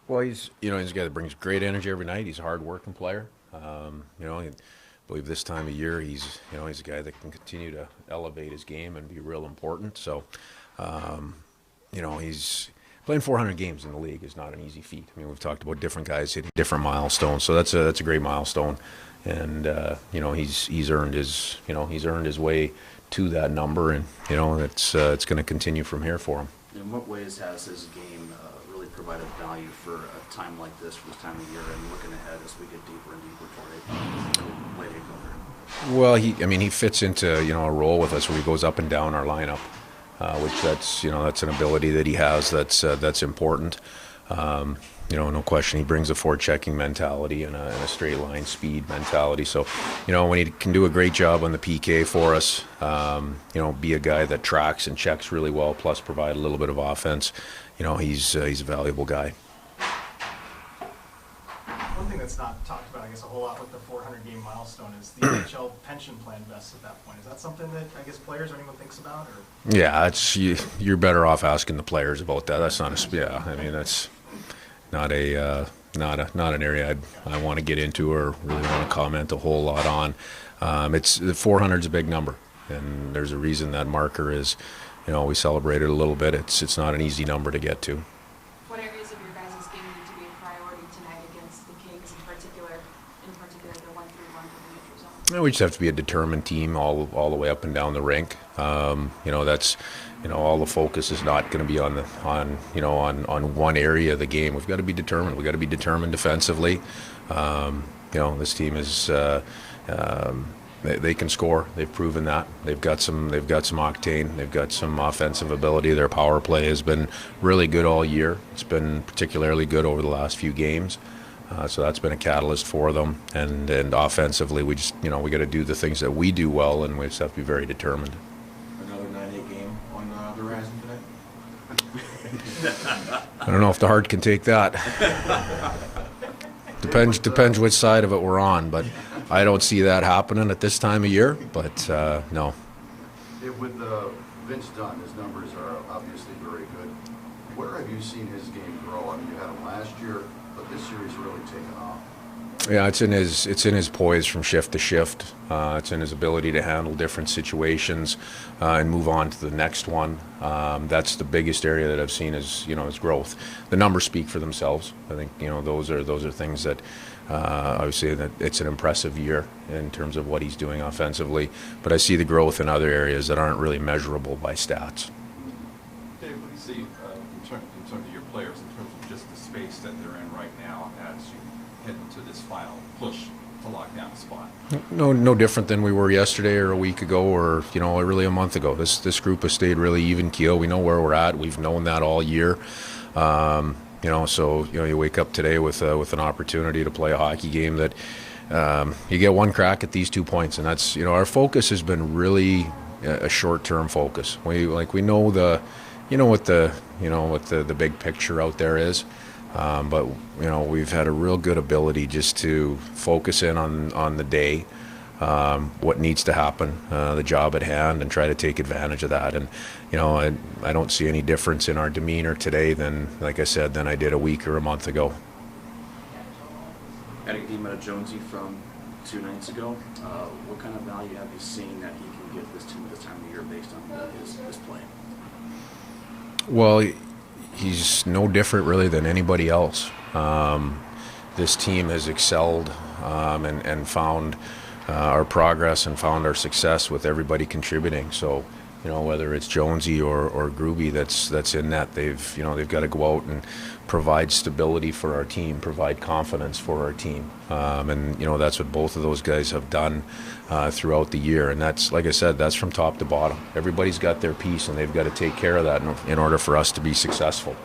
Well, he's a guy that brings great energy every night. He's a hard-working player. I believe this time of year he's a guy that can continue to elevate his game and be real important. So, he's playing 400 games in the league is not an easy feat. I mean, we've talked about different guys hitting different milestones, so that's a great milestone, and he's earned his way to that number, and it's going to continue from here for him. In what ways has his game really provided value for a time like this, for this time of year, and looking ahead as we get deeper and deeper toward late April? Well, he fits into a role with us where he goes up and down our lineup, which that's an ability that he has that's important. No question, he brings a forward-checking mentality and a straight line speed mentality. So, when he can do a great job on the PK for us, be a guy that tracks and checks really well, plus provide a little bit of offense. He's a valuable guy. One thing that's not talked about, I guess, a whole lot with the 400-game milestone is the NHL pension plan vests at that point. Is that something that I guess players or anyone thinks about? Or? Yeah, you're better off asking the players about that. That's not that's not an area I want to get into or really want to comment a whole lot on. It's the 400 is a big number, and there's a reason that marker is. We celebrate it a little bit. It's not an easy number to get to. What areas of your guys' game need to be a priority tonight against the Kings, in particular the 1-3-1 for the neutral zone? We just have to be a determined team all the way up and down the rink. That's all the focus is not going to be on one area of the game. We've got to be determined. We've got to be determined defensively. This team is. They can score. They've proven that. They've got some octane. They've got some offensive ability. Their power play has been really good all year. It's been particularly good over the last few games. So that's been a catalyst for them. And offensively, we just we got to do the things that we do well, and we just have to be very determined. Another 9-8 game on the horizon tonight. I don't know if the heart can take that. Depends which side of it we're on, but I don't see that happening at this time of year. But no. With Vince Dunn, his numbers are obviously very good. Where have you seen his game grow? I mean, you had him last year, but this year he's really taken off. Yeah, it's in his poise from shift to shift. It's in his ability to handle different situations and move on to the next one. That's the biggest area that I've seen is his growth. The numbers speak for themselves. I think those are things that obviously that it's an impressive year in terms of what he's doing offensively. But I see the growth in other areas that aren't really measurable by stats. Dave, what do you see in terms of your players, in terms of just the space that they're in right now as you head into this final push to lock down the spot? No different than we were yesterday or a week ago or really a month ago. This group has stayed really even keel. We know where we're at. We've known that all year. So you wake up today with an opportunity to play a hockey game that you get one crack at these 2 points, and that's our focus has been really a short-term focus. We know what the big picture out there is. But we've had a real good ability just to focus in on the day, what needs to happen, the job at hand, and try to take advantage of that. And I don't see any difference in our demeanor today than, like I said, than I did a week or a month ago. Had a game out of Jonesy from 2 nights ago. What kind of value have you seen that he can give this team at this time of year based on his play? Well, he's no different really than anybody else. This team has excelled and found our progress and found our success with everybody contributing. So, whether it's Jonesy or Gruby that's in that, they've got to go out and provide stability for our team, provide confidence for our team, and that's what both of those guys have done throughout the year. And that's, like I said, that's from top to bottom. Everybody's got their piece, and they've got to take care of that in order for us to be successful.